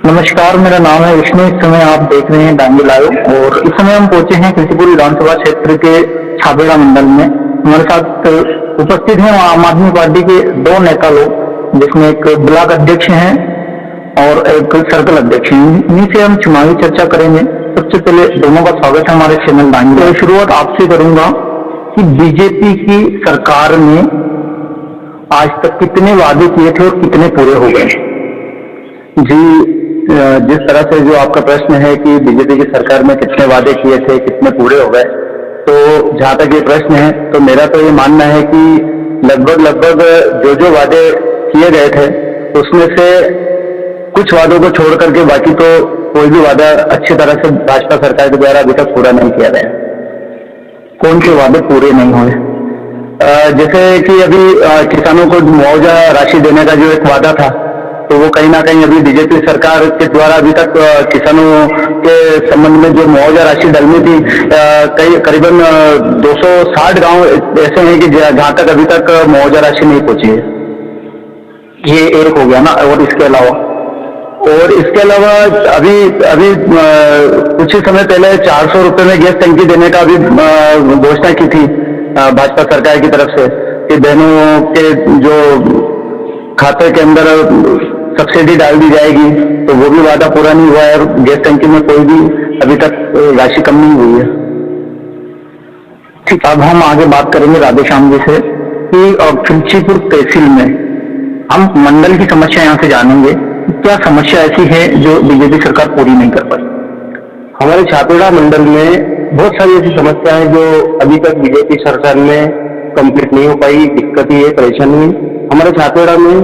नमस्कार, मेरा नाम है विष्णु। इस समय आप देख रहे हैं डांगी लाइव और इस समय हम पहुंचे हैं किसीपुर विधानसभा क्षेत्र के छाबेड़ा मंडल में। हमारे साथ उपस्थित हैं आम आदमी पार्टी के दो नेता लोग, जिसमें एक ब्लॉक अध्यक्ष हैं और एक सर्कल अध्यक्ष हैं। इन्हीं से हम चुनावी चर्चा करेंगे। सबसे पहले दोनों का स्वागत है हमारे चैनल डांगी। तो शुरुआत आपसे करूंगा कि बीजेपी की सरकार ने आज तक कितने वादे किए थे और कितने पूरे हो गए? जी, जिस तरह से जो आपका प्रश्न है कि बीजेपी की सरकार में कितने वादे किए थे, कितने पूरे हो गए, तो जहां तक ये प्रश्न है तो मेरा तो ये मानना है कि लगभग जो वादे किए गए थे उसमें से कुछ वादों को छोड़ करके बाकी तो कोई भी वादा अच्छी तरह से भाजपा सरकार के द्वारा अभी तक पूरा नहीं किया गया। कौन से वादे पूरे नहीं हुए? जैसे कि अभी किसानों को मुआवजा राशि देने का जो एक वादा था, तो वो कहीं ना कहीं अभी बीजेपी सरकार के द्वारा अभी तक किसानों के संबंध में जो मुआवजा राशि डालनी थी, करीबन 260 गांव ऐसे हैं कि जहां तक अभी तक मुआवजा राशि नहीं पहुंची है। ये एक हो गया ना। और इसके अलावा अभी कुछ ही समय पहले 400 रुपए में गैस टंकी देने का अभी घोषणा की थी भाजपा सरकार की तरफ से कि बहनों के जो खाते के अंदर सब्सिडी डाल दी जाएगी, तो वो भी वादा पूरा नहीं हुआ है और गैस टंकी में कोई भी अभी तक राशि कम नहीं हुई है। ठीक, अब हम आगे बात करेंगे राधेश्याम जी से कि खिलचीपुर तहसील में हम मंडल की समस्या यहाँ से जानेंगे। क्या समस्या ऐसी है जो बीजेपी सरकार पूरी नहीं कर पाई? हमारे छाबेड़ा मंडल में बहुत सारी ऐसी समस्या है जो अभी तक बीजेपी सरकार में कंप्लीट नहीं हो पाई। दिक्कत ही है, परेशानी है। हमारे छाबेड़ा में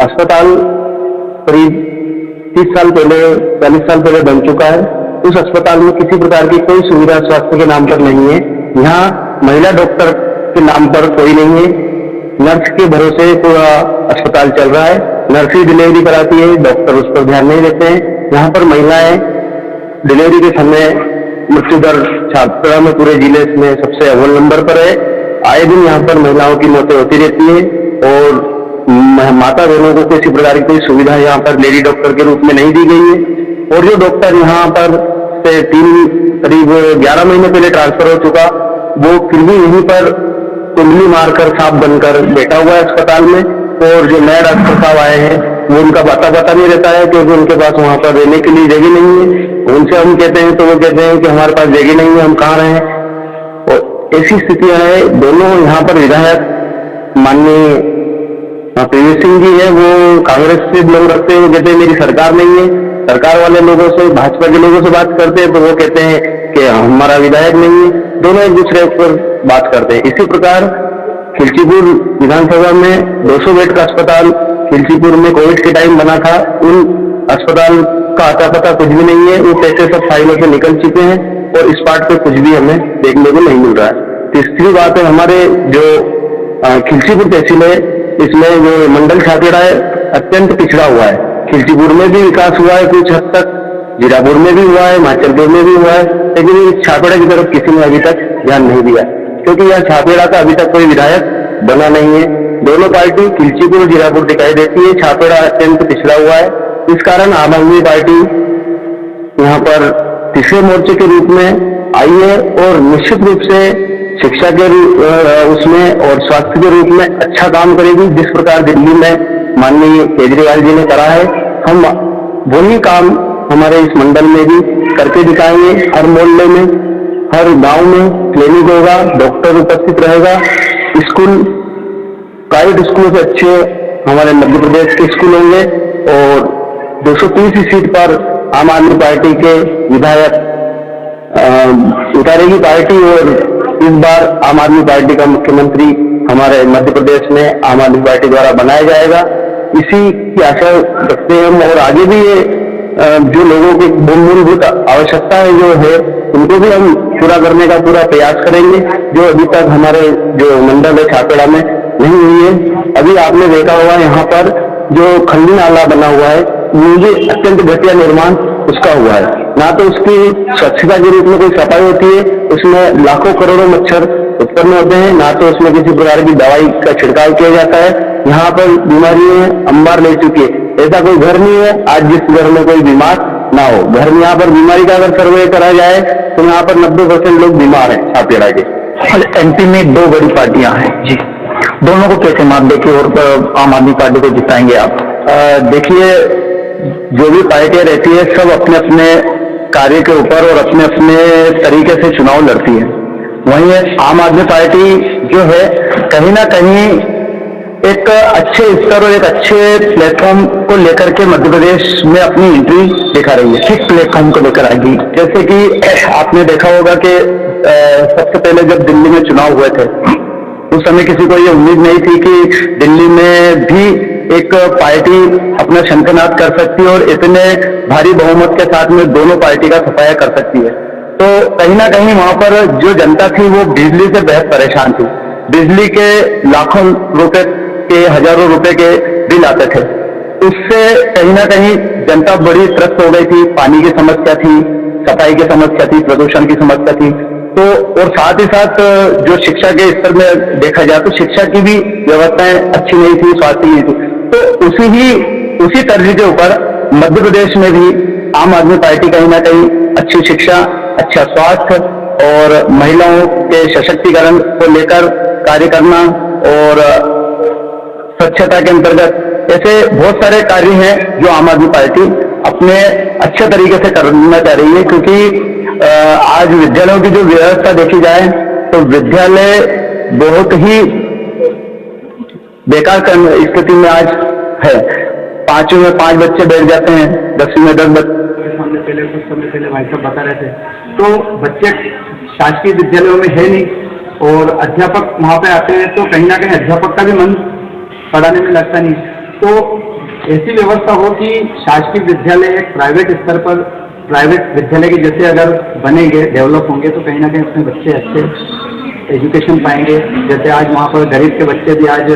अस्पताल करीब 30 साल पहले 40 साल पहले बन चुका है। उस अस्पताल में किसी प्रकार की कोई सुविधा स्वास्थ्य के नाम पर नहीं है। यहाँ महिला डॉक्टर के नाम पर कोई नहीं है। नर्स के भरोसे पूरा अस्पताल चल रहा है। नर्स ही डिलीवरी कराती है, डॉक्टर उस पर ध्यान नहीं देते हैं। यहाँ पर महिलाएं डिलीवरी के समय मृत्यु दर छाबेड़ा में पूरे जिले में सबसे अव्वल नंबर पर है। आए दिन यहाँ पर महिलाओं की मौतें होती रहती है और माता बहनों को किसी प्रकार की कोई सुविधा यहाँ पर लेडी डॉक्टर के रूप में नहीं दी गई है। और जो डॉक्टर यहाँ पर से करीब 11 महीने पहले ट्रांसफर हो चुका, वो फिर भी यहीं पर कुंडली मारकर सांप बनकर बैठा हुआ है अस्पताल में। और जो नए डॉक्टर साहब आए हैं वो उनका पता नहीं रहता है, क्योंकि उनके पास वहां पर रहने के लिए जगह नहीं है। उनसे हम कहते हैं तो वो कहते हैं कि हमारे पास जगह नहीं है, हम कहाँ रहें। और ऐसी स्थितियां है। दोनों यहाँ पर विधायक माननीय पीवी सिंह जी है, वो कांग्रेस से लोग रखते हैं, वो कहते हैं मेरी सरकार नहीं है। सरकार वाले लोगों से, भाजपा के लोगों से बात करते हैं तो वो कहते हैं कि हमारा विधायक नहीं है। दोनों एक दूसरे पर बात करते हैं। इसी प्रकार खिलचीपुर विधानसभा में 200 बेड का अस्पताल खिलचीपुर में कोविड के टाइम बना था। उन अस्पताल का आता पता कुछ भी नहीं है। वो पैसे सब फाइलों से निकल चुके हैं और इस पार्ट पे कुछ भी हमें देखने को नहीं मिल रहा है। तीसरी बात है, हमारे जो खिलचीपुर तहसील है, इसमें जो मंडल छाबेड़ा है अत्यंत पिछड़ा हुआ है। खिलचीपुर में भी विकास हुआ है कुछ हद तक, जीरापुर में भी हुआ है, माचलपुर में भी हुआ है, लेकिन छाबेड़ा की तरफ किसी ने अभी तक ध्यान नहीं दिया, क्योंकि यह छाबेड़ा का अभी तक कोई विधायक बना नहीं है। दोनों पार्टी खिलचीपुर और जीरापुर दिखाई देती है, छाबेड़ा अत्यंत पिछड़ा हुआ है। इस कारण आम आदमी पार्टी यहाँ पर तीसरे मोर्चे के रूप में आई है और निश्चित रूप से शिक्षा के उसमें और स्वास्थ्य के रूप में अच्छा काम करेगी। जिस प्रकार दिल्ली में माननीय केजरीवाल जी ने करा है, हम वही काम हमारे इस मंडल में भी करके दिखाएंगे। हर मोहल्ले में, हर गांव में क्लिनिक होगा, डॉक्टर उपस्थित रहेगा। स्कूल, प्राइवेट स्कूलों से अच्छे हमारे मध्य प्रदेश के स्कूल होंगे और 230 सीट पर आम आदमी पार्टी के विधायक उतारेगी पार्टी और इस बार आम आदमी पार्टी का मुख्यमंत्री हमारे मध्य प्रदेश में आम आदमी पार्टी द्वारा बनाया जाएगा। इसी की आशा रखते हैं हम। और आगे भी ये जो लोगों की मूलभूत आवश्यकताएं जो है उनको भी हम पूरा करने का पूरा प्रयास करेंगे, जो अभी तक हमारे जो मंडल है छाबेड़ा में नहीं हुई है। अभी आपने देखा होगा यहाँ पर जो खंडी नाला बना हुआ है, मुझे अत्यंत घटिया निर्माण उसका हुआ है। ना तो उसकी स्वच्छता के रूप में कोई सफाई होती है, उसमें लाखों करोड़ों मच्छर उत्पन्न होते हैं, ना तो उसमें किसी प्रकार की दवाई का छिड़काव किया जाता है। यहाँ पर बीमारियां अंबार ले चुकी है। ऐसा कोई घर नहीं है आज जिस घर में कोई बीमार ना हो। घर में यहाँ पर बीमारी का अगर सर्वे करा जाए तो यहाँ पर 90% लोग बीमार हैं छापेड़ा के। एमपी में दो बड़ी पार्टियां हैं जी, दोनों को कैसे मात देके और आम आदमी पार्टी को जिताएंगे आप? देखिए, जो भी पार्टियां रहती है सब अपने अपने कार्य के ऊपर और अपने अपने तरीके से चुनाव लड़ती है। वहीं आम आदमी पार्टी जो है कहीं ना कहीं एक अच्छे स्तर और एक अच्छे प्लेटफॉर्म को लेकर के मध्य प्रदेश में अपनी एंट्री दिखा रही है। किस प्लेटफॉर्म को लेकर आएगी? जैसे कि आपने देखा होगा कि सबसे पहले जब दिल्ली में चुनाव हुए थे उस समय किसी को ये उम्मीद नहीं थी कि दिल्ली में भी एक पार्टी अपना शंखनाद कर सकती है और इतने भारी बहुमत के साथ में दोनों पार्टी का सफाया कर सकती है। तो कहीं ना कहीं वहां पर जो जनता थी वो बिजली से बेहद परेशान थी। बिजली के लाखों रुपए के हजारों रुपए के बिल आते थे, उससे कहीं ना कहीं जनता बड़ी त्रस्त हो गई थी। पानी की समस्या थी, सफाई की समस्या थी, प्रदूषण की समस्या थी। तो और साथ ही साथ जो शिक्षा के स्तर में देखा जाए तो शिक्षा की भी व्यवस्थाएं अच्छी नहीं थी, स्वास्थ्य नहीं थी। तो उसी तर्ज के ऊपर मध्य प्रदेश में भी आम आदमी पार्टी कहीं ना कहीं अच्छी शिक्षा, अच्छा स्वास्थ्य और महिलाओं के सशक्तिकरण को लेकर कार्य करना और स्वच्छता के अंतर्गत ऐसे बहुत सारे कार्य हैं जो आम आदमी पार्टी अपने अच्छे तरीके से करना चाह रही है। क्योंकि आज विद्यालयों की जो व्यवस्था देखी जाए तो विद्यालय बहुत ही बेकार स्थिति में आज है। 5वीं में 5 बच्चे बैठ जाते हैं, 10वीं में 10 बच्चे। कुछ समय पहले भाई साहब बता रहे थे, तो बच्चे शासकीय विद्यालयों में है नहीं और अध्यापक वहां पे आते हैं तो कहीं ना कहीं अध्यापक का भी मन पढ़ाने में लगता नहीं। तो ऐसी व्यवस्था हो कि शासकीय विद्यालय एक प्राइवेट स्तर पर प्राइवेट विद्यालय के जैसे अगर बनेंगे, डेवलप होंगे तो कहीं ना कहीं अपने बच्चे अच्छे एजुकेशन पाएंगे। जैसे आज वहाँ पर गरीब के बच्चे भी आज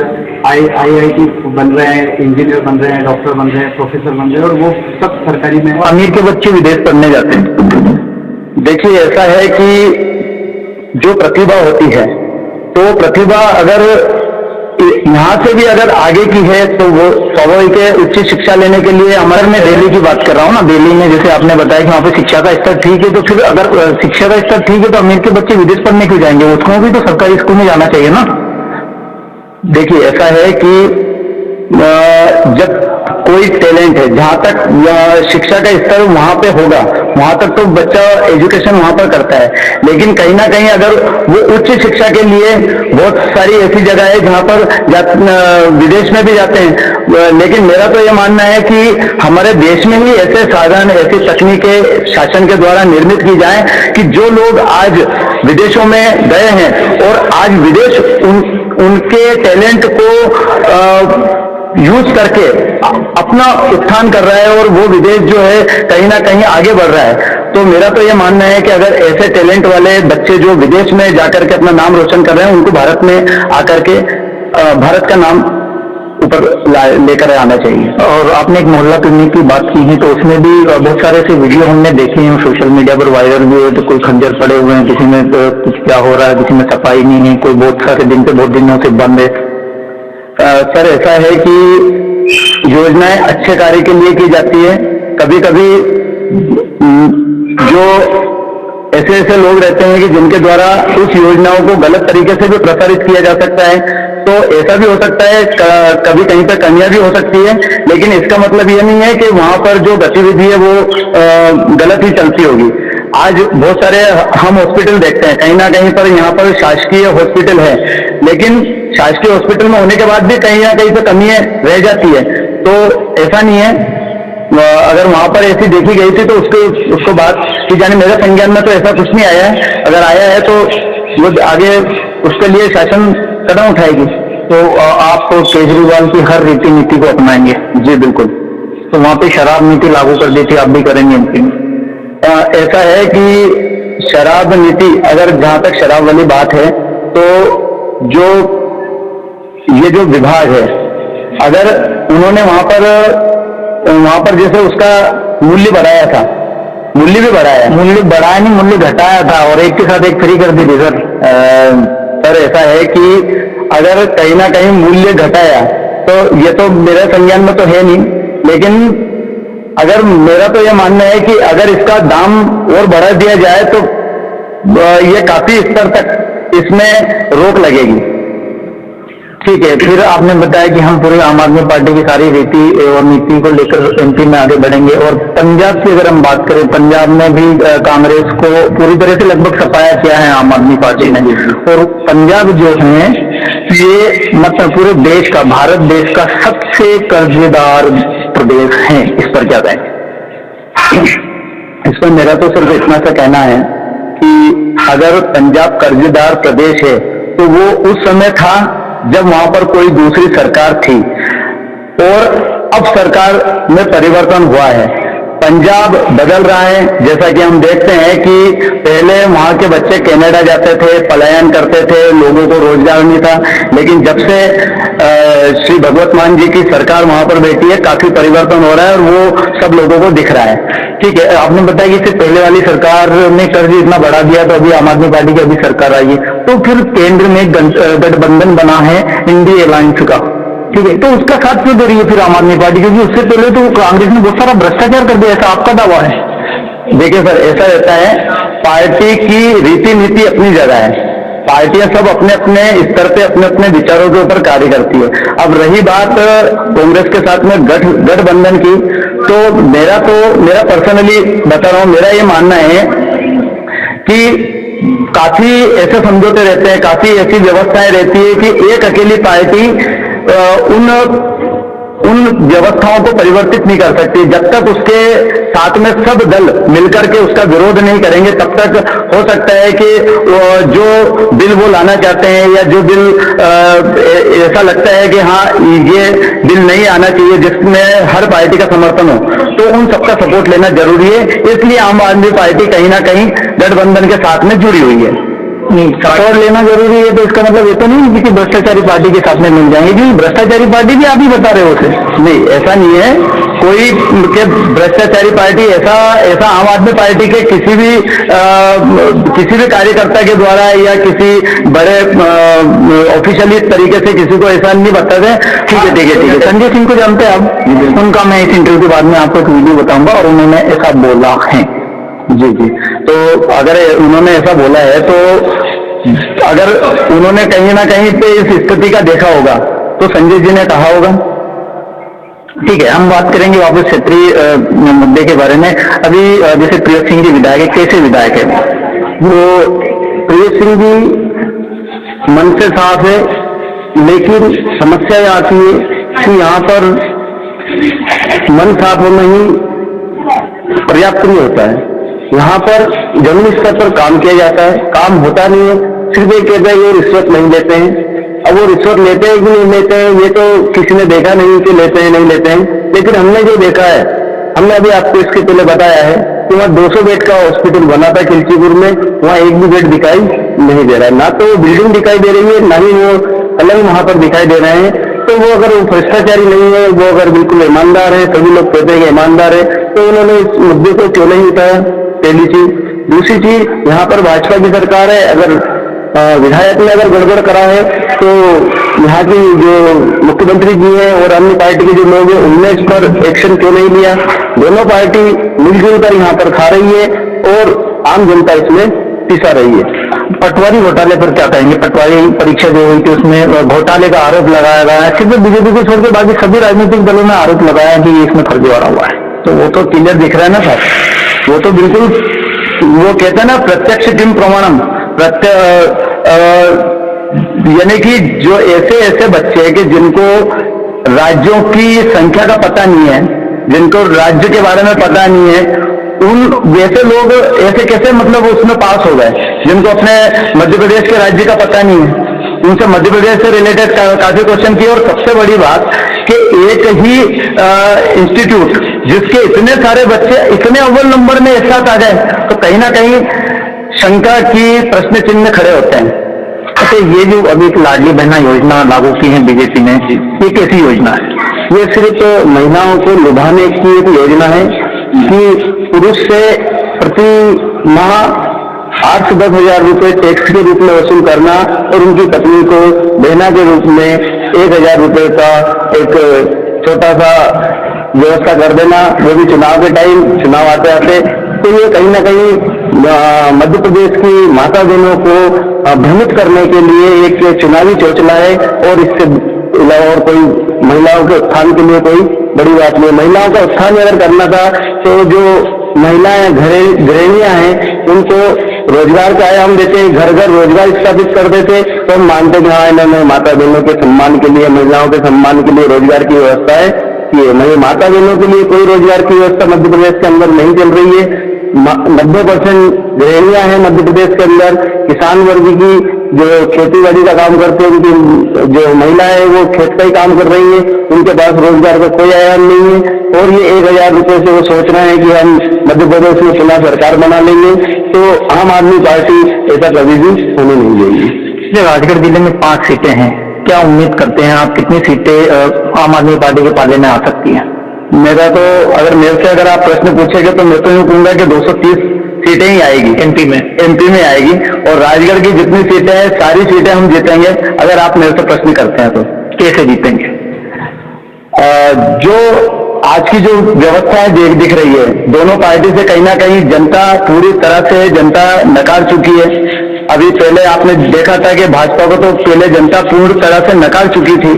IIT बन रहे हैं, इंजीनियर बन रहे हैं, डॉक्टर बन रहे हैं, प्रोफेसर बन रहे हैं और वो सब सरकारी में। अमीर के बच्चे विदेश पढ़ने जाते हैं। देखिए, ऐसा है कि जो प्रतिभा होती है तो प्रतिभा अगर यहाँ से भी अगर आगे की है तो वो स्वाभाविक है उच्च शिक्षा लेने के लिए। हमारे मैं दिल्ली की बात कर रहा हूँ ना, दिल्ली में जैसे आपने बताया कि वहाँ पे शिक्षा का स्तर ठीक है, तो फिर अगर शिक्षा का स्तर ठीक है तो अमीर के बच्चे विदेश पढ़ने क्यों जाएंगे? उसको भी तो सरकारी स्कूल में जाना चाहिए ना। देखिए, ऐसा है कि जब कोई टैलेंट है, जहां तक शिक्षा का स्तर वहां पे होगा वहां तक तो बच्चा एजुकेशन वहां पर करता है। लेकिन कहीं ना कहीं अगर वो उच्च शिक्षा के लिए बहुत सारी ऐसी जगह है जहां पर विदेश में भी जाते हैं। लेकिन मेरा तो ये मानना है कि हमारे देश में ही ऐसे साधन, ऐसी तकनीकें शासन के द्वारा निर्मित की जाए कि जो लोग आज विदेशों में गए हैं और आज विदेश उनके टैलेंट को यूज करके अपना उत्थान कर रहा है और वो विदेश जो है कहीं ना कहीं आगे बढ़ रहा है। तो मेरा तो ये मानना है कि अगर ऐसे टैलेंट वाले बच्चे जो विदेश में जाकर के अपना नाम रोशन कर रहे हैं उनको भारत में आकर के भारत का नाम ऊपर लेकर आना चाहिए। और आपने एक मोहल्ला क्लिनिक की बात की है तो उसमें भी बहुत सारे ऐसे वीडियो हमने देखे हैं, सोशल मीडिया पर वायरल भी हुए। तो कोई खंजर पड़े हुए हैं, किसी में तो कुछ क्या हो रहा है, किसी में सफाई नहीं है, कोई बहुत सारे दिन से बहुत दिनों से बंद है। सर, ऐसा है कि योजनाएं अच्छे कार्य के लिए की जाती है। कभी कभी जो ऐसे लोग रहते हैं कि जिनके द्वारा उस योजनाओं को गलत तरीके से भी प्रसारित किया जा सकता है, तो ऐसा भी हो सकता है, कभी कहीं पर कमियां भी हो सकती है। लेकिन इसका मतलब ये नहीं है कि वहां पर जो गतिविधि है वो गलत ही चलती होगी। आज बहुत सारे हम हॉस्पिटल देखते हैं, कहीं ना कहीं पर यहाँ पर शासकीय हॉस्पिटल है, लेकिन शासकीय हॉस्पिटल में होने के बाद भी कहीं ना कहीं से कमियां रह जाती है। तो ऐसा नहीं है, अगर वहां पर ऐसी देखी गई थी तो उसको बात की जाने। मेरे संज्ञान में तो ऐसा कुछ नहीं आया है। अगर आया है तो वो आगे उसके लिए शासन कदम उठाएगी। तो आप केजरीवाल की हर रीति नीति को अपनाएंगे? जी बिल्कुल। तो वहां पे शराब नीति लागू कर दी थी, आप भी करेंगे एमपी में? ऐसा है कि शराब नीति, अगर जहां तक शराब वाली बात है तो ये जो विभाग है, अगर उन्होंने वहां पर जैसे उसका मूल्य बढ़ाया था, मूल्य भी बढ़ाया, मूल्य बढ़ाया नहीं, मूल्य घटाया था और एक के साथ एक फ्री कर दी थी सर। सर, ऐसा है कि अगर कहीं ना कहीं मूल्य घटाया तो ये तो मेरे संज्ञान में तो है नहीं, लेकिन अगर मेरा तो ये मानना है कि अगर इसका दाम और बढ़ा दिया जाए तो ये काफी स्तर तक इसमें रोक लगेगी। ठीक है, फिर आपने बताया कि हम पूरी आम आदमी पार्टी की सारी रीति और नीति को लेकर एमपी में आगे बढ़ेंगे। और पंजाब की अगर हम बात करें, पंजाब में भी कांग्रेस को पूरी तरह से लगभग सफाया किया है आम आदमी पार्टी ने। और पंजाब जो है ये मतलब पूरे देश का, भारत देश का सबसे कर्जदार प्रदेश है। इस पर क्या कहें? इस पर मेरा तो सिर्फ इतना सा कहना है कि अगर पंजाब कर्जदार प्रदेश है तो वो उस समय था जब वहां पर कोई दूसरी सरकार थी, और अब सरकार में परिवर्तन हुआ है। पंजाब बदल रहा है, जैसा कि हम देखते हैं कि पहले वहां के बच्चे कनाडा जाते थे, पलायन करते थे, लोगों को रोजगार नहीं था। लेकिन जब से श्री भगवत मान जी की सरकार वहां पर बैठी है, काफी परिवर्तन हो रहा है और वो सब लोगों को दिख रहा है। ठीक है, आपने बताया कि इससे पहले वाली सरकार ने कर्ज इतना बढ़ा दिया, तो अभी आम आदमी पार्टी की अभी सरकार आई है, तो फिर केंद्र में गठबंधन बना है इंडिया अलायंस का। ठीक है, तो उसका साथ क्यों दे रही है फिर आम आदमी पार्टी? क्योंकि उससे पहले तो कांग्रेस ने बहुत सारा भ्रष्टाचार कर दिया, ऐसा आपका दावा है। देखिए सर, ऐसा रहता है, पार्टी की रीति नीति अपनी जगह है, पार्टियां सब अपने अपने स्तर पे अपने अपने विचारों के ऊपर कार्य करती है। अब रही बात कांग्रेस के साथ में गठबंधन की, तो मेरा पर्सनली बता रहा हूं, मेरा ये मानना है कि काफी ऐसे समझौते रहते हैं, काफी ऐसी व्यवस्थाएं रहती है कि एक अकेली पार्टी उन व्यवस्थाओं को परिवर्तित नहीं कर सकती। जब तक उसके साथ में सब दल मिलकर के उसका विरोध नहीं करेंगे, तब तक हो सकता है कि जो बिल वो लाना चाहते हैं या जो बिल ऐसा लगता है कि हाँ ये बिल नहीं आना चाहिए जिसमें हर पार्टी का समर्थन हो, तो उन सबका सपोर्ट लेना जरूरी है। इसलिए आम आदमी पार्टी कहीं ना कहीं गठबंधन के साथ में जुड़ी हुई है। नहीं, सपोर्ट लेना जरूरी है तो इसका मतलब ये तो नहीं किसी भ्रष्टाचारी पार्टी के साथ में मिल जाएंगे, क्योंकि भ्रष्टाचारी पार्टी भी आप ही बता रहे हो उसे। नहीं, ऐसा नहीं है, कोई के भ्रष्टाचारी पार्टी ऐसा आम आदमी पार्टी के किसी भी कार्यकर्ता के द्वारा या किसी बड़े ऑफिशियली तरीके से किसी को ऐसा नहीं बताते। ठीक है, संजय सिंह को जानते हैं आप? उनका मैं इस इंटरव्यू के बाद में आपको एक वीडियो बताऊंगा और उन्होंने ऐसा बोला है। जी, तो अगर उन्होंने ऐसा बोला है तो अगर उन्होंने कहीं ना कहीं पे इस स्थिति का देखा होगा तो संजय जी ने कहा होगा। ठीक है, हम बात करेंगे वापस क्षेत्रीय मुद्दे के बारे में। अभी जैसे प्रिय सिंह जी विधायक है, कैसे विधायक है वो? प्रिय सिंह जी मन से साफ है, लेकिन समस्या आती है कि यहाँ पर मन साफ होना ही पर्याप्त नहीं होता है। यहाँ पर जमीनी स्तर पर काम किया जाता है, काम होता नहीं है। सिर्फ ये कहते हैं ये रिश्वत नहीं लेते हैं। अब वो रिश्वत लेते हैं कि नहीं लेते हैं ये तो किसी ने देखा नहीं कि लेते हैं नहीं लेते हैं। लेकिन हमने जो देखा है, हमने अभी आपको इसके पहले बताया है कि वहाँ 200 बेड का हॉस्पिटल बना था खिलचीपुर में, वहाँ एक भी बेड दिखाई नहीं दे रहा है। ना तो वो बिल्डिंग दिखाई दे रही है, ना ही वो अलग वहाँ पर दिखाई दे रहे हैं। तो वो अगर वो भ्रष्टाचारी नहीं है, वो अगर बिल्कुल ईमानदार है, सभी लोग कहते हैं कि ईमानदार है, तो उन्होंने इस मुद्दे को क्यों नहीं उठाया? पहली चीज। दूसरी चीज, यहाँ पर भाजपा की सरकार है, अगर विधायक ने अगर गड़बड़ करा है तो यहाँ की जो मुख्यमंत्री जी हैं और अन्य पार्टी के जो लोग हैं उनने इस पर एक्शन क्यों नहीं लिया? दोनों पार्टी मिलजुल कर यहाँ पर खा रही है और आम जनता इसमें पिसा रही है। पटवारी घोटाले पर क्या कहेंगे? पटवारी परीक्षा जो हुई थी उसमें घोटाले का आरोप लगाया गया है। सिर्फ बीजेपी को छोड़ के बाकी सभी राजनीतिक दलों ने आरोप लगाया कि इसमें फर्जीवाड़ा हुआ है। तो वो तो क्लियर दिख रहा है ना सर, वो तो बिल्कुल, वो कहते हैं ना प्रत्यक्ष किम प्रमाणम, यानी कि जो ऐसे बच्चे हैं कि जिनको राज्यों की संख्या का पता नहीं है, जिनको राज्य के बारे में पता नहीं है, उन वैसे लोग ऐसे कैसे मतलब उसमें पास हो गए, जिनको अपने मध्य प्रदेश के राज्य का पता नहीं है। उनसे मध्य प्रदेश से रिलेटेड काफी क्वेश्चन किए। और सबसे बड़ी बात कि एक ही इंस्टीट्यूट जिसके इतने सारे बच्चे इतने अव्वल नंबर में एक साथ आ जाए, तो कहीं ना कहीं शंका की प्रश्न चिन्ह खड़े होते हैं। अच्छा, ये जो अभी एक लाडली बहना योजना लागू की है बीजेपी ने, ये कैसी योजना है? ये सिर्फ महिलाओं को लुभाने की एक योजना है कि पुरुष से प्रति माह 8 से 10 हजार रुपए टैक्स के रूप में वसूल करना और उनकी पत्नी को बहना के रूप में 1000 रुपए का एक छोटा सा व्यवस्था कर देना, वो भी चुनाव के टाइम, चुनाव आते आते। तो ये कहीं ना कहीं मध्य प्रदेश की माता बहनों को भ्रमित करने के लिए एक चुनावी चौचला है, और इससे अलावा और कोई महिलाओं के उत्थान के लिए कोई बड़ी बात नहीं। महिलाओं का उत्थान अगर करना था तो जो महिलाएं गृहिणियां हैं उनको रोजगार का आयाम देते, घर घर रोजगार स्थापित कर देते, तो हम मानते कि हाँ, इन्होंने माता बहनों के सम्मान के लिए, महिलाओं के सम्मान के लिए रोजगार की व्यवस्था है। ये नहीं, माता बहनों के लिए कोई रोजगार की व्यवस्था मध्य प्रदेश के अंदर नहीं चल रही है। 90% गृहिणियां हैं मध्य प्रदेश के अंदर। किसान वर्ग की जो खेती बाड़ी का काम करते हैं, उनकी जो महिला है वो खेत का ही काम कर रही है, उनके पास रोजगार का कोई आयाम नहीं है। और ये 1000 रुपये से वो सोच रहे हैं कि हम मध्य प्रदेश में पुनः सरकार बना लेंगे, तो आम आदमी पार्टी ऐसा कभी भी होने नहीं देगी। राजगढ़ जिले में 5 सीटें हैं, क्या उम्मीद करते हैं आप, कितनी सीटें आम आदमी पार्टी के पाले में आ सकती हैं? मेरा तो, अगर मेरे से अगर आप प्रश्न पूछेंगे तो मैं तो यूँ कहूंगा कि 230 सीटें ही आएगी एमपी में आएगी। और राजगढ़ की जितनी सीटें हैं सारी सीटें हम जीतेंगे। अगर आप मेरे से प्रश्न करते हैं तो कैसे जीतेंगे? जो आज की जो व्यवस्था है दिख रही है, दोनों पार्टी से कहीं ना कहीं जनता पूरी तरह से जनता नकार चुकी है। अभी पहले आपने देखा था कि भाजपा को तो पहले जनता पूरी तरह से नकार चुकी थी,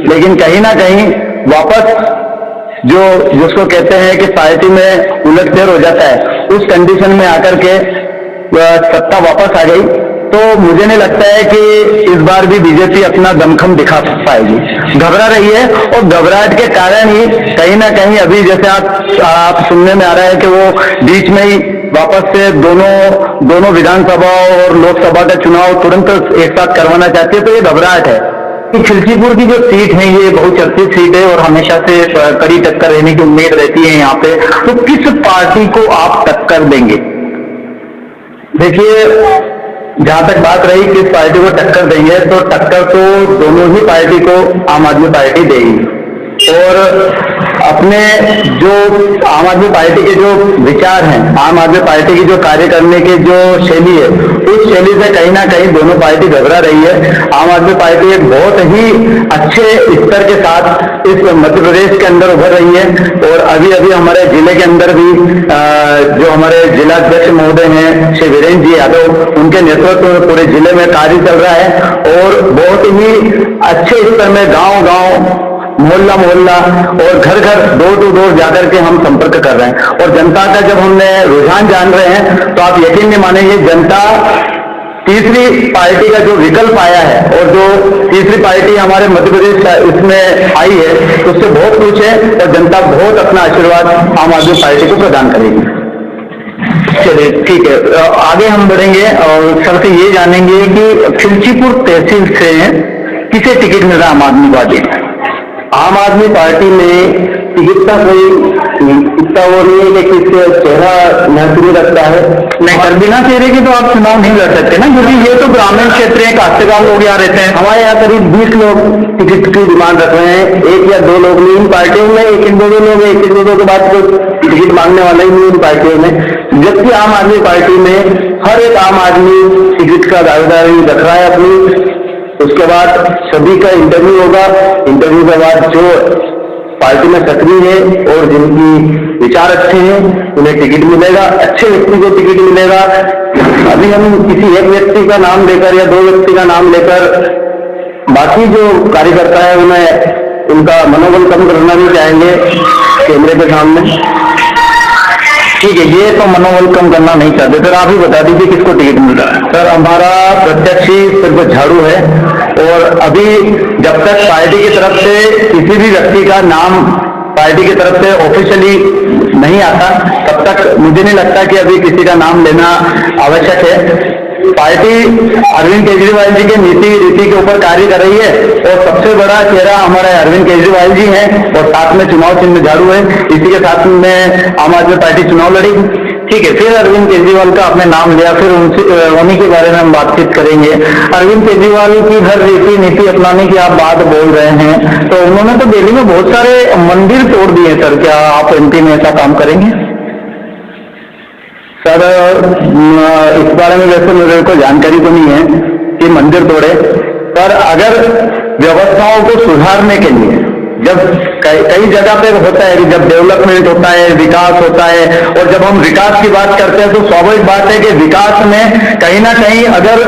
लेकिन कहीं ना कहीं वापस जो जिसको कहते हैं कि पार्टी में उलटफेर हो जाता है, उस कंडीशन में आकर के सत्ता वापस आ गई। तो मुझे नहीं लगता है कि इस बार भी बीजेपी अपना दमखम दिखा पाएगी। घबरा रही है, और घबराहट के कारण ही कहीं ना कहीं अभी जैसे आप सुनने में आ रहा है कि वो बीच में ही वापस से दोनों विधानसभा और लोकसभा का चुनाव तुरंत एक साथ करवाना चाहती है। तो ये घबराहट है। खिलचीपुर की जो सीट है ये बहुचर्चित सीट है और हमेशा से कड़ी टक्कर रहने की उम्मीद रहती है यहाँ पे, तो किस पार्टी को आप टक्कर देंगे? देखिए, जहां तक बात रही किस पार्टी को टक्कर देंगे, तो टक्कर तो दोनों ही पार्टी को आम आदमी पार्टी देगी। और अपने जो आम आदमी पार्टी के जो विचार हैं, आम आदमी पार्टी की जो कार्य करने की जो शैली है, उस शैली से कहीं ना कहीं दोनों पार्टी घबरा रही है। आम आदमी पार्टी एक बहुत ही अच्छे स्तर के साथ इस मध्य प्रदेश के अंदर उभर रही है। और अभी हमारे जिले के अंदर भी जो हमारे जिलाध्यक्ष महोदय हैं श्री वीरेंद्र जी यादव, उनके नेतृत्व में पूरे जिले में कार्य चल रहा है। और बहुत ही अच्छे स्तर में गांव मोहल्ला और घर डोर टू डोर जाकर के हम संपर्क कर रहे हैं। और जनता का जब हमने रुझान जान रहे हैं, तो आप यकीन नहीं मानेंगे, जनता तीसरी पार्टी का जो विकल्प आया है, और जो तीसरी पार्टी हमारे मध्य प्रदेश इसमें आई है, उससे बहुत खुश है। और जनता बहुत अपना आशीर्वाद आम आदमी पार्टी को प्रदान करेगी। चलिए ठीक है, आगे हम बढ़ेंगे और सर से ये जानेंगे कि खिलचीपुर तहसील से किसे टिकट मिल रहा है आम आदमी पार्टी? आम आदमी पार्टी में टिकट का कोई इतना वो नहीं है कि किसके चेहरा महत्व रखता है। नहीं, कर बिना चेहरे की तो आप चुनाव नहीं लड़ सकते ना, क्योंकि ये तो ग्रामीण क्षेत्र है, काश्तकार लोग यहाँ रहते हैं। हमारे यहाँ करीब 20 लोग टिकट की डिमांड रख रहे हैं। 1 या 2 लोग नहीं इन पार्टियों में, 1-2 लोग, 1-2 के बाद कोई टिकट मांगने वाला ही नहीं इन पार्टियों में। जबकि आम आदमी पार्टी में हर एक आम आदमी टिकट का दावेदारी रख रहा है अपनी। उसके बाद सभी का इंटरव्यू होगा। इंटरव्यू के बाद जो पार्टी में सक्रिय है और जिनकी विचार अच्छे हैं, उन्हें टिकट मिलेगा, अच्छे व्यक्ति को टिकट मिलेगा। अभी हम किसी एक व्यक्ति का नाम लेकर या 2 व्यक्ति का नाम लेकर बाकी जो कार्यकर्ता है उन्हें उनका मनोबल कम करना नहीं चाहेंगे कैमरे के सामने। ठीक है, ये तो मनोबल कम करना नहीं चाहते। सर आप ही बता दीजिए किसको टिकट मिल रहा है? सर हमारा प्रत्याशी सिर्फ झाड़ू है। और अभी जब तक पार्टी की तरफ से किसी भी व्यक्ति का नाम पार्टी की तरफ से ऑफिशियली नहीं आता, तब तक मुझे नहीं लगता कि अभी किसी का नाम लेना आवश्यक है। पार्टी अरविंद केजरीवाल जी के नीति रीति के ऊपर कार्य कर रही है, और सबसे बड़ा चेहरा हमारे अरविंद केजरीवाल जी हैं, और साथ में चुनाव चिन्ह झाड़ू है। इसी के साथ में आम आदमी पार्टी चुनाव लड़ेगी। ठीक है, फिर अरविंद केजरीवाल का आपने नाम लिया, फिर उन्हीं के बारे में हम बातचीत करेंगे। अरविंद केजरीवाल की हर रीति नीति अपनाने की आप बात बोल रहे हैं, तो उन्होंने तो दिल्ली में बहुत सारे मंदिर तोड़ दिए। सर क्या आप एमपी में ऐसा काम करेंगे? सर इस बारे में वैसे मेरे को जानकारी तो नहीं है कि मंदिर तोड़े, पर अगर व्यवस्थाओं को सुधारने के लिए, जब कई जगह पे होता है कि जब डेवलपमेंट होता है, विकास होता है, और जब हम विकास की बात करते हैं तो स्वाभाविक बात है कि विकास में कहीं ना कहीं अगर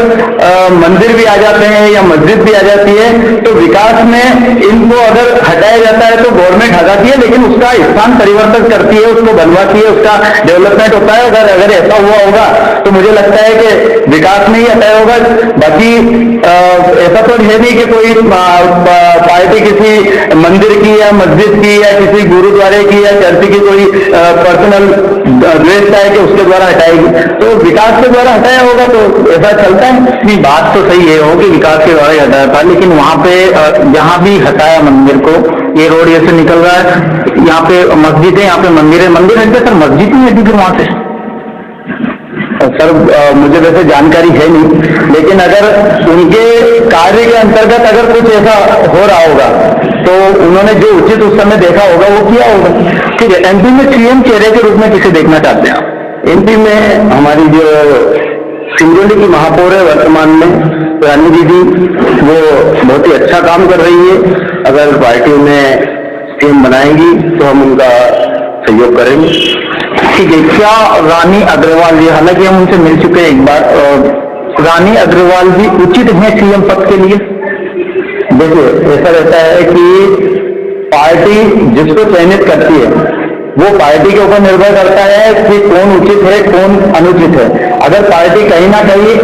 मंदिर भी आ जाते हैं या मस्जिद भी आ जाती है तो विकास में इनको अगर हटाया जाता है तो गवर्नमेंट हटाती है, लेकिन उसका स्थान परिवर्तन करती है, उसको बनवाती है, उसका डेवलपमेंट होता है। अगर ऐसा हुआ होगा तो मुझे लगता है कि विकास में ही हटाया होगा। बाकी ऐसा तो है नहीं कि कोई पार्टी किसी मंदिर की या मस्जिद की या किसी गुरुद्वारे की या चर्च की कोई पर्सनल द्वेषता है कि उसके द्वारा हटाएगी, तो विकास के द्वारा हटाया होगा तो ऐसा चलता है। नहीं, बात तो सही है हो कि विकास के द्वारा ही हटाया था, लेकिन वहां पे जहां भी हटाया मंदिर को, ये रोड ये से निकल रहा है, यहाँ पे मस्जिद है, यहाँ पे मंदिर है, मंदिर है सर, मस्जिद ही है फिर वहां से। सर मुझे वैसे जानकारी है नहीं, लेकिन अगर उनके कार्य के अंतर्गत अगर कुछ ऐसा हो रहा होगा तो उन्होंने जो उचित उस समय देखा होगा वो किया होगा। ठीक है, एमपी में सीएम चेहरे के रूप में किसे देखना चाहते हैं आप? एमपी में हमारी जो सिंगरौली की महापौर है वर्तमान में रानी दीदी, वो बहुत ही अच्छा काम कर रही है। अगर पार्टी में सीएम बनाएगी तो हम उनका सहयोग करेंगे। ठीक है, क्या रानी अग्रवाल जी, हालांकि हम उनसे मिल चुके हैं एक बार, रानी अग्रवाल जी उचित हैं सीएम पद के लिए? देखिए, ऐसा रहता है कि पार्टी जिसको चयनित करती है वो पार्टी के ऊपर निर्भर करता है कि कौन उचित है कौन अनुचित है। अगर पार्टी कहीं ना कहीं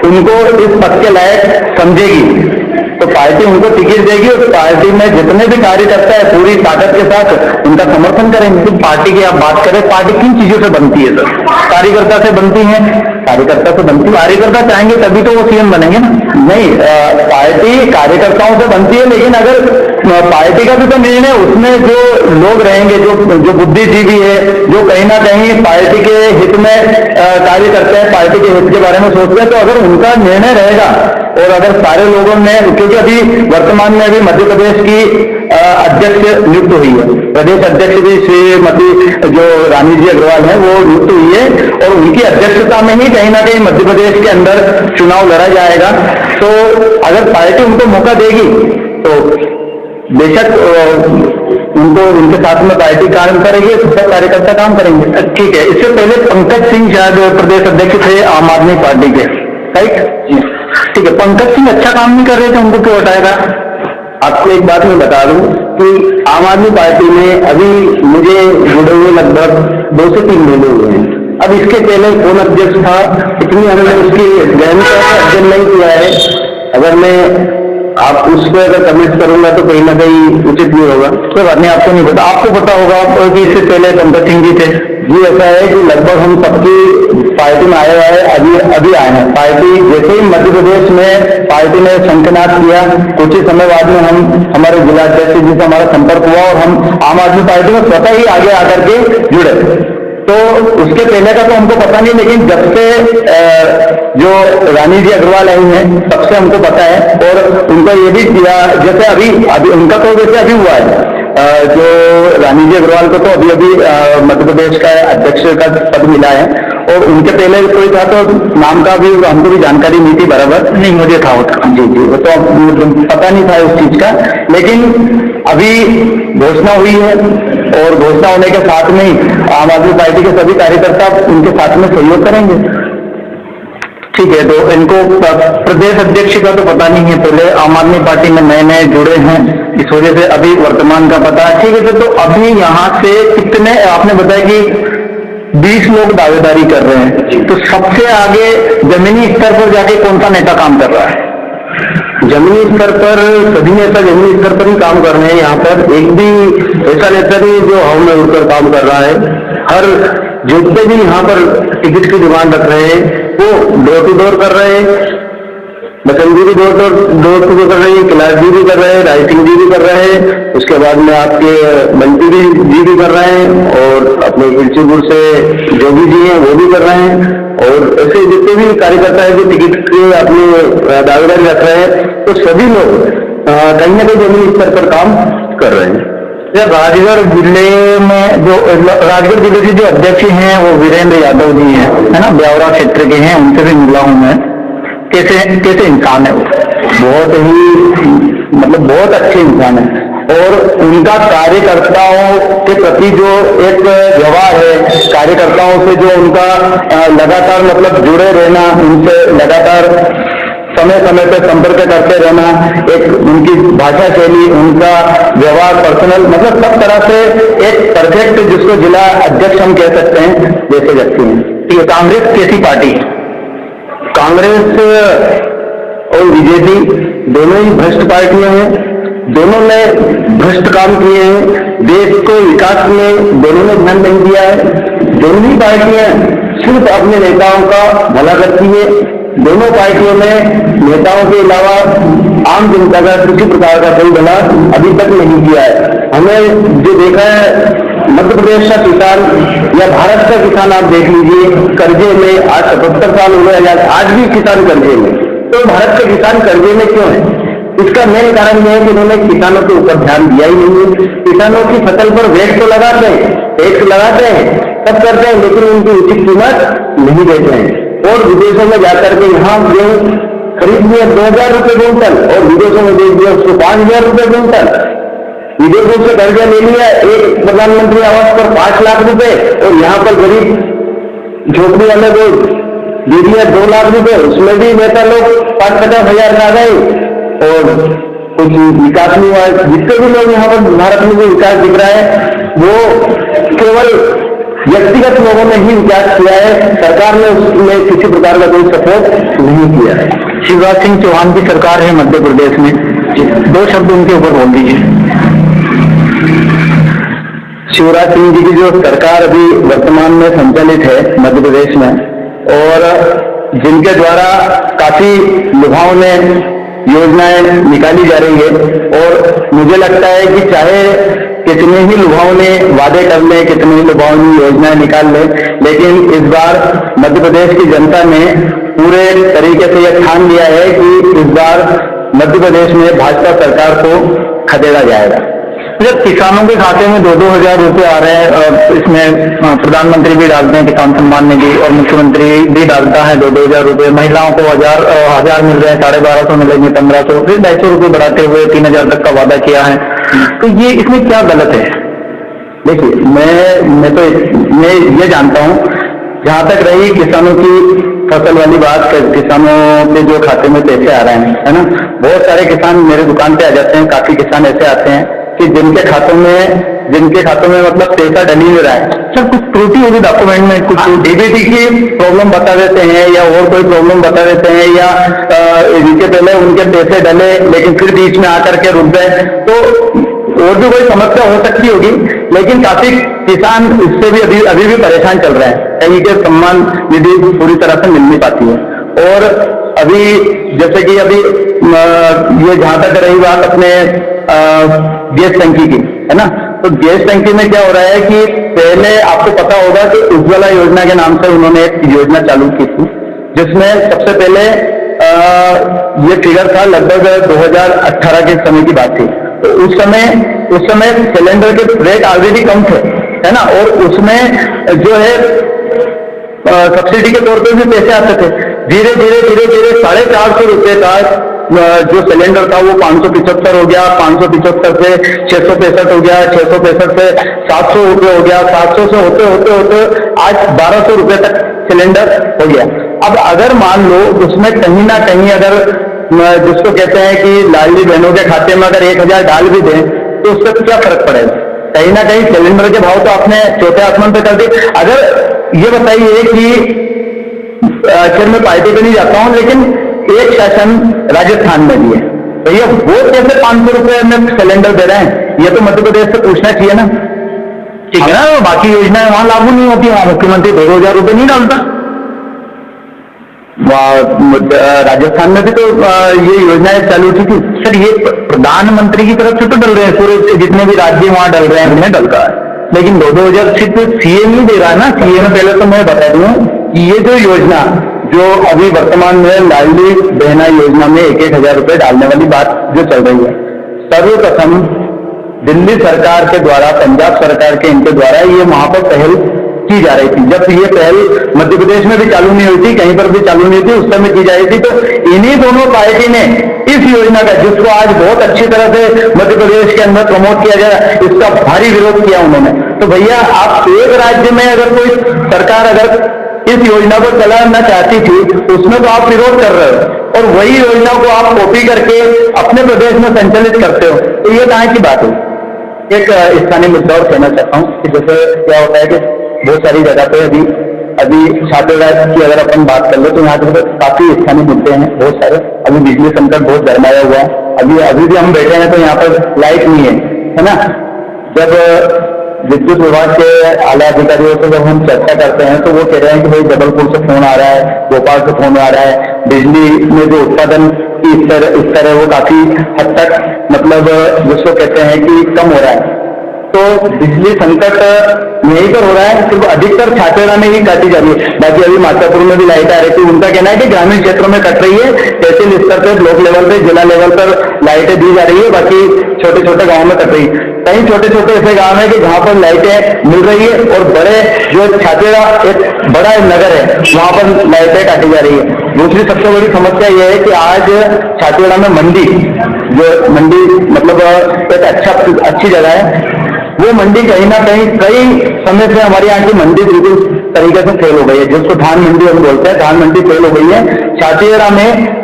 उनको इस पद के लायक समझेगी तो पार्टी उनको टिकट देगी, और पार्टी में जितने भी कार्यकर्ता है पूरी ताकत के साथ उनका समर्थन करेंगे। तो पार्टी की आप बात करें, पार्टी किन चीजों से बनती है सर? कार्यकर्ता से बनती है? कार्यकर्ता से बनती है, कार्यकर्ता चाहेंगे तभी तो वो सीएम बनेंगे ना? नहीं, पार्टी कार्यकर्ताओं से बनती है, लेकिन अगर पार्टी का भी तो निर्णय, उसमें जो लोग रहेंगे, जो बुद्धिजीवी है, जो कहीं ना कहीं पार्टी के हित में कार्य करते हैं, पार्टी के हित के बारे में सोचते हैं, तो अगर उनका निर्णय रहेगा और अगर सारे लोगों ने, क्योंकि अभी वर्तमान में अभी मध्य प्रदेश की अध्यक्ष नियुक्त हुई है, प्रदेश अध्यक्ष भी श्रीमती जो रानी जी अग्रवाल है वो नियुक्त हुई है, और उनकी अध्यक्षता में ही कहीं ना कहीं मध्य प्रदेश के अंदर चुनाव लड़ा जाएगा। तो अगर पार्टी उनको मौका देगी तो बेशक उनको, उनके साथ में पार्टी काम करेगी, सब कार्यकर्ता काम करेंगे। ठीक है, इससे पहले पंकज सिंह शायद प्रदेश अध्यक्ष थे आम आदमी पार्टी के, राइट? ठीक है, पंकज सिंह अच्छा काम नहीं कर रहे थे, उनको क्यों हटाएगा? आपको एक बात मैं बता दूं कि आम आदमी पार्टी में अभी मुझे जुड़े हुए लगभग 2 से 3 महीने हुए हैं। अब इसके पहले कौन अध्यक्ष था, इतनी हमने उसकी गहनता से अध्ययन नहीं किया है। अगर मैं आप उस पर अगर कमेंट करूंगा तो कहीं ना कहीं उचित नहीं होगा। तो बात नहीं, आपको नहीं पता, आपको पता होगा कि इससे पहले पंकज सिंह जी थे। जी, ऐसा है कि लगभग हम सबकी पार्टी में आए हुए हैं, अभी आए हैं। पार्टी जैसे ही मध्य प्रदेश में पार्टी ने शंखनाद किया, कुछ ही समय बाद में हमारे जिला अध्यक्ष जी से हमारा संपर्क हुआ और हम आम आदमी पार्टी में स्वतः ही आगे आकर के जुड़े। तो उसके पहले का तो हमको पता नहीं, लेकिन जब से जो रानी जी अग्रवाल आई हैं तब से हमको पता है। और उनका ये भी किया, जैसे अभी उनका तो वैसे अभी हुआ है, जो रानी जी अग्रवाल को तो अभी मध्य प्रदेश का अध्यक्ष का पद मिला है, और उनके पहले कोई था तो नाम का भी हमको भी जानकारी नहीं थी बराबर। नहीं, मुझे था उसका। जी, वो तो पता नहीं था उस चीज का, लेकिन अभी घोषणा हुई है और घोषणा होने के साथ में ही आम आदमी पार्टी के सभी कार्यकर्ता उनके साथ में सहयोग करेंगे। ठीक है, तो इनको प्रदेश अध्यक्ष का तो पता नहीं है, पहले आम आदमी पार्टी में नए नए जुड़े हैं, इस वजह से अभी वर्तमान का पता है। ठीक है, तो अभी यहाँ से कितने, आपने बताया कि 20 लोग दावेदारी कर रहे हैं, तो सबसे आगे जमीनी स्तर पर जाके कौन सा नेता काम कर रहा है? जमीनी स्तर पर सभी नेता जमीनी स्तर पर ही काम कर रहे हैं। यहाँ पर एक भी ऐसा नेता नहीं जो हम में उठकर काम कर रहा है। हर जितने भी यहाँ पर टिकट की डिमांड रख रहे हैं वो डोर टू डोर कर रहे हैं। बसंत जी भी डोर टू डोर कर रहे हैं, कैलाश जी भी कर रहे हैं, राय सिंह जी भी कर रहे हैं, उसके बाद में आपके बंटी जी भी कर रहे हैं, और अपने इलचीपुर से जोगी जी हैं वो भी कर रहे हैं, और ऐसे जितने भी कार्यकर्ता है जो टिकट के अपने दावेदारी रख रहे हैं, तो सभी लोग कहीं ना कहीं जमीनी स्तर पर काम कर रहे हैं। राजगढ़ जिले में राजगढ़ जिले के जो अध्यक्ष हैं वो वीरेंद्र यादव जी हैं, है ना, ब्यावरा क्षेत्र के हैं, उनसे भी मिला हूं मैं। कैसे इंसान है वो? बहुत ही मतलब बहुत अच्छे इंसान है और उनका कार्यकर्ताओं के प्रति जो एक व्यवहार है, कार्यकर्ताओं से जो उनका लगातार मतलब जुड़े रहना, उनसे लगातार समय समय पर संपर्क करते रहना, एक उनकी भाषा शैली, उनका व्यवहार, पर्सनल, मतलब सब तरह से एक परफेक्ट, जिसको जिला अध्यक्ष हम कह सकते हैं, जैसे व्यक्ति हैं। ये कांग्रेस कैसी पार्टी? कांग्रेस और बीजेपी दोनों ही भ्रष्ट पार्टियां हैं, दोनों ने भ्रष्ट काम किए हैं, देश को विकास में दोनों ने ध्यान नहीं दिया है। दोनों ही पार्टियां सिर्फ अपने नेताओं का भला करती है। दोनों पार्टियों ने नेताओं के अलावा आम जनता का किसी प्रकार का कोई भला अभी तक नहीं किया है। हमें जो देखा है, मध्य प्रदेश का किसान या भारत का किसान आप देख लीजिए, कर्जे में, आज 77 साल हो गए, आज भी किसान कर्जे में। तो भारत का किसान कर्जे में क्यों है? इसका मेन कारण यह है कि उन्होंने किसानों के ऊपर ध्यान दिया ही नहीं है। किसानों की फसल पर वैट तो लगाते हैं, टैक्स लगाते हैं, सब करते हैं, लेकिन उनकी उचित कीमत नहीं देते हैं। और विदेशों में जाकर के यहाँ गेहूं खरीद लिया 2000 रुपये क्विंटल और विदेशों में बेच दिया उसको 5000 रुपये क्विंटल। विदेशों से कर्जा ले लिया, एक प्रधानमंत्री आवास पर 5 लाख रुपए और यहाँ पर गरीब झोपड़ी वाले को दे दिया 2 लाख रुपए, उसमें भी नेता लोग 50-50 हजार ला गए और कुछ विकास नहीं हुआ। जितने भी लोग यहाँ पर भारत में जो विकास दिख रहा है वो केवल व्यक्तिगत लोगों ने ही विकास किया है, सरकार ने उसमें किसी प्रकार का कोई सपोर्ट नहीं किया है। शिवराज सिंह चौहान की सरकार है मध्य प्रदेश में, 2 शब्द उनके ऊपर बोल दीजिए। शिवराज सिंह जी की जो सरकार अभी वर्तमान में संचालित है मध्य प्रदेश में, और जिनके द्वारा काफी लुभावने योजनाएं निकाली जा रही है, और मुझे लगता है कि चाहे कितने ही लुभावने वादे कर लें, कितनी ही लुभावनी योजनाएं निकाल लें, लेकिन इस बार मध्य प्रदेश की जनता ने पूरे तरीके से यह ठान लिया है कि इस बार मध्य प्रदेश में भाजपा सरकार को खदेड़ा जाएगा। जब किसानों के खाते में 2-2 हजार रुपए आ रहे हैं, इसमें प्रधानमंत्री भी डालते हैं किसान सम्मान निधि और मुख्यमंत्री भी डालता है 2-2 हजार रुपए, महिलाओं को हजार मिल रहे हैं, 1250 मिलेंगे, 1500, फिर 250 रुपए बढ़ाते हुए 3000 तक का वादा किया है। तो ये इसमें क्या गलत है? देखिए, मैं ये जानता हूँ, जहां तक रही किसानों की फसल वाली बात, किसानों के जो खाते में पैसे आ रहे हैं, है ना, बहुत सारे किसान मेरे दुकान पे आ जाते हैं। काफी किसान ऐसे आते हैं कि जिनके खातों में मतलब पैसा डल ही नहीं रहा है। सर, कुछ त्रुटि होगी डॉक्यूमेंट में, कुछ डीबीटी की प्रॉब्लम बता देते हैं या और कोई प्रॉब्लम बता देते हैं, या जिनके पहले उनके पैसे डले लेकिन फिर बीच में आकर के रुक गए, तो और भी कोई समस्या हो सकती होगी। लेकिन काफी किसान इससे भी अभी भी परेशान चल रहे हैं, कहीं के सम्मान निधि पूरी तरह से मिल नहीं पाती है। और अभी जैसे कि अभी ये जहां तक रही बात अपने गैस टंकी की, है ना, तो गैस टंकी में क्या हो रहा है कि पहले आपको पता होगा कि उज्ज्वला योजना के नाम से उन्होंने एक योजना चालू की थी, जिसमें सबसे पहले ये फिगर था लगभग 2018 के समय की बात थी। तो उस समय सिलेंडर के रेट ऑलरेडी कम थे, है ना, और उसमें जो है सब्सिडी के तौर पे भी पैसे आते थे। धीरे धीरे 450 रुपए का जो सिलेंडर था वो 575 हो गया, 575 से 665 हो गया, 665 से 700 रुपये हो गया, 700 से होते आज 1200 रुपये तक सिलेंडर हो गया। अब अगर मान लो उसमें कहीं ना कहीं अगर जिसको कहते हैं कि लाडली बहनों के खाते में अगर 1000 डाल भी दें तो उससे क्या फर्क पड़ेगा? कहीं ना कहीं सिलेंडर के भाव तो आपने चौथे आसमान पे कर दिए। अगर ये बताइए कि फिर मैं पार्टी पे नहीं जाता हूं, लेकिन एक शासन राजस्थान में भी है, तो ये वो कैसे 500 रुपए में सिलेंडर दे रहे हैं? ये तो मध्य प्रदेश से पूछना चाहिए ना। ठीक है ना, बाकी योजनाएं वहां लागू नहीं होती, वहां मुख्यमंत्री 2000 रुपए नहीं डालता। राजस्थान में भी तो ये योजनाएं चालू की थी। सर, ये प्रधानमंत्री की तरफ से तो डल रहे हैं, पूरे जितने भी राज्य वहां डल रहे हैं उन्हें डलता है, लेकिन 2-2000 सिर्फ सीए नहीं दे रहा है ना। सीए में पहले तो मैं बता दूं कि ये जो योजना जो अभी वर्तमान में लाडली बहना योजना में 1-1000 रुपए डालने वाली बात जो चल रही है, सर्वप्रथम दिल्ली सरकार के द्वारा, पंजाब सरकार के इनके द्वारा ये वहां पर पहल की जा रही थी। जब ये पहल मध्य प्रदेश में भी चालू नहीं हुई थी, कहीं पर भी चालू नहीं थी, उस समय की जा रही थी, तो इन्हीं दोनों पार्टी ने इस योजना का, जिसको आज बहुत अच्छी तरह से मध्य प्रदेश के अंदर प्रमोट किया गया, इसका भारी विरोध किया उन्होंने। तो भैया आप एक राज्य में अगर कोई सरकार अगर इस योजना को चलाना चाहती थी, उसमें तो आप विरोध कर रहे हो, और वही योजना को आप कॉपी करके अपने प्रदेश में संचालित करते हो, तो ये कहाँ की बात है। एक स्थानीय मुद्दा और कहना चाहता हूँ कि जैसे क्या होता है कि बहुत सारी जगह पे अभी छात्रा की अगर अपन बात कर ले तो यहाँ पे काफी स्थानीय मुद्दे हैं बहुत सारे। अभी बिजली संकट बहुत गरमाया हुआ है, अभी भी हम बैठे हैं तो यहाँ पर लाइट नहीं है ना। जब विद्युत विभाग के आला अधिकारियों से जब हम चर्चा करते हैं तो वो कह रहे हैं कि भाई जबलपुर से फोन आ रहा है, भोपाल से फोन आ रहा है, बिजली में जो उत्पादन की स्तर है वो काफी हद तक मतलब जिसको कहते हैं कि कम हो रहा है। तो बिजली संकट यहीं पर हो रहा है, सिर्फ अधिकतर छातेड़ा में ही काटी जा रही है। बाकी अभी मातापुर में भी लाइट आ रही थी, उनका कहना है कि ग्रामीण क्षेत्रों में कट रही है, तहसील स्तर पर, ब्लॉक लेवल पे, जिला लेवल पर लाइटें दी जा रही है, बाकी छोटे छोटे गाँव में कट रही है। कई छोटे छोटे ऐसे गांव है कि जहां पर लाइटें मिल रही है और बड़े जो छातेड़ा एक बड़ा नगर है वहां पर लाइटें काटी जा रही है। दूसरी सबसे बड़ी समस्या यह है कि आज छातेड़ा में मंडी मतलब एक अच्छी जगह है, वो मंडी कहीं ना कहीं कई समय से हमारे यहाँ की मंडी बिल्कुल तरीके से फेल हो गई है, जिसको धान मंडी हम बोलते हैं, धान मंडी फेल हो गई है। छातेड़ा में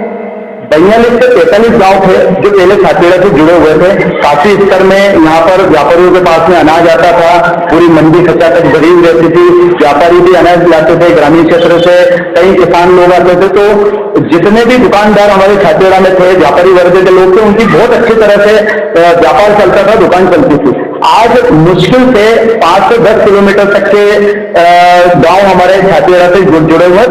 42 से 43 गांव थे जो पहले छातेड़ा से जुड़े हुए थे। काफी स्तर में यहाँ पर व्यापारियों के पास में अनाज आता था, पूरी मंडी खचाखच भरी हुई रहती थी, व्यापारी भी अनाज लाते थे, ग्रामीण क्षेत्र से कई किसान लोग आते थे। तो जितने भी दुकानदार हमारे छातेड़ा में थे, व्यापारी वर्ग के लोग थे, उनकी बहुत अच्छी तरह से व्यापार चलता था, दुकान चलती थी। आज मुश्किल से 5 से 10 किलोमीटर तक के गांव हमारे छातेड़ा से जुड़े हुए हैं।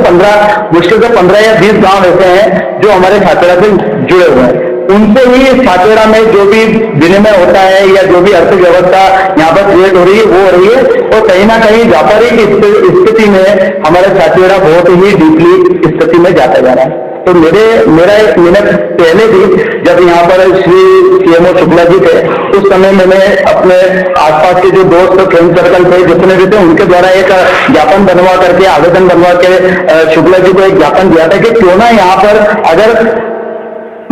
मुश्किल से 15 या 20 गांव ऐसे हैं जो हमारे छातेड़ा से जुड़े हुए हैं। उनसे ही छातेड़ा में जो भी विनिमय होता है या जो भी अर्थव्यवस्था यहाँ पर क्रिएट हो रही है वो हो रही है, और कहीं ना कहीं व्यापारी की स्थिति में हमारा छातेड़ा बहुत ही डीपली स्थिति में जाता जा रहा है। तो मेरा एक मिनट पहले भी जब यहाँ पर श्री सीएमओ शुक्ला जी थे, उस समय मैंने अपने आसपास के जो दोस्त फ्रेंड सर्कल थे जितने भी थे उनके द्वारा एक ज्ञापन बनवा करके, आवेदन बनवा के शुक्ला जी को एक ज्ञापन दिया था कि क्यों ना यहाँ पर अगर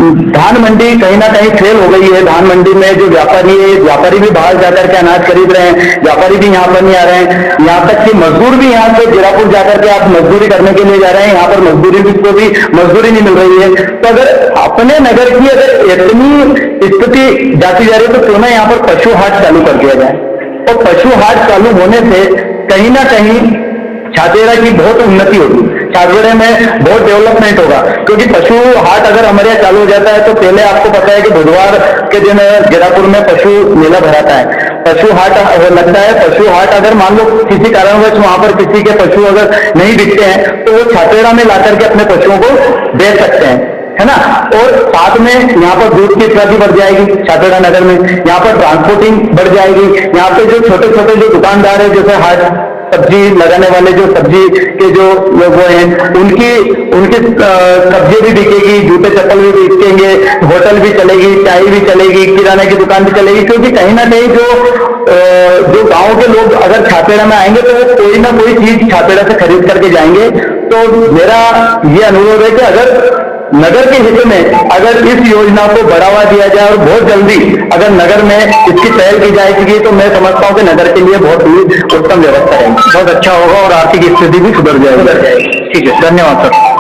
धान मंडी कहीं ना कहीं फेल हो गई है, धान मंडी में जो व्यापारी भी बाहर जाकर के अनाज खरीद रहे हैं, व्यापारी भी यहाँ पर नहीं आ रहे हैं, यहाँ तक कि मजदूर भी यहाँ से जीरापुर जाकर के आप मजदूरी करने के लिए जा रहे हैं, यहाँ पर मजदूरी को भी मजदूरी नहीं मिल रही है। तो अगर अपने नगर की अगर इतनी स्थिति जाती जा रही है तो क्यों ना यहाँ पर पशु हाट चालू कर दिया जाए, और पशु हाट चालू होने से कहीं ना कहीं छातेड़ा की बहुत उन्नति होगी, छातेड़े में बहुत डेवलपमेंट होगा। क्योंकि पशु हाट अगर हमारे यहाँ चालू हो जाता है तो पहले आपको पता है कि बुधवार के दिन जीरापुर में पशु मेला भराता है, पशु हाट लगता है। पशु हाट अगर मान लो किसी कारणवश वहां पर किसी के पशु अगर नहीं बिकते हैं तो वो छातेड़ा में लाकर के अपने पशुओं को बेच सकते हैं, है ना। और साथ में यहाँ पर दूध की उत्पत्ति बढ़ जाएगी छातेड़ा नगर में, यहाँ पर ट्रांसपोर्टिंग बढ़ जाएगी। यहाँ पे जो छोटे छोटे जो दुकानदार है, जैसे हाट सब्जी लगाने वाले जो सब्जी के जो लोग हैं, उनकी सब्जी भी बिकेगी, जूते चप्पल भी बिकेंगे, होटल भी चलेगी, चाय भी चलेगी, किराने की दुकान भी चलेगी। क्योंकि कहीं ना कहीं जो गांव के लोग अगर छातेड़ा में आएंगे तो वो कोई ना कोई चीज छातेड़ा से खरीद करके जाएंगे। तो मेरा ये अनुरोध है कि अगर नगर के हित में अगर इस योजना को बढ़ावा दिया जाए और बहुत जल्दी अगर नगर में इसकी पहल की जाएगी तो मैं समझता हूँ कि नगर के लिए बहुत ही उत्तम व्यवस्था है, बहुत अच्छा होगा और आर्थिक स्थिति भी सुधर जाएगी। ठीक है, धन्यवाद सर।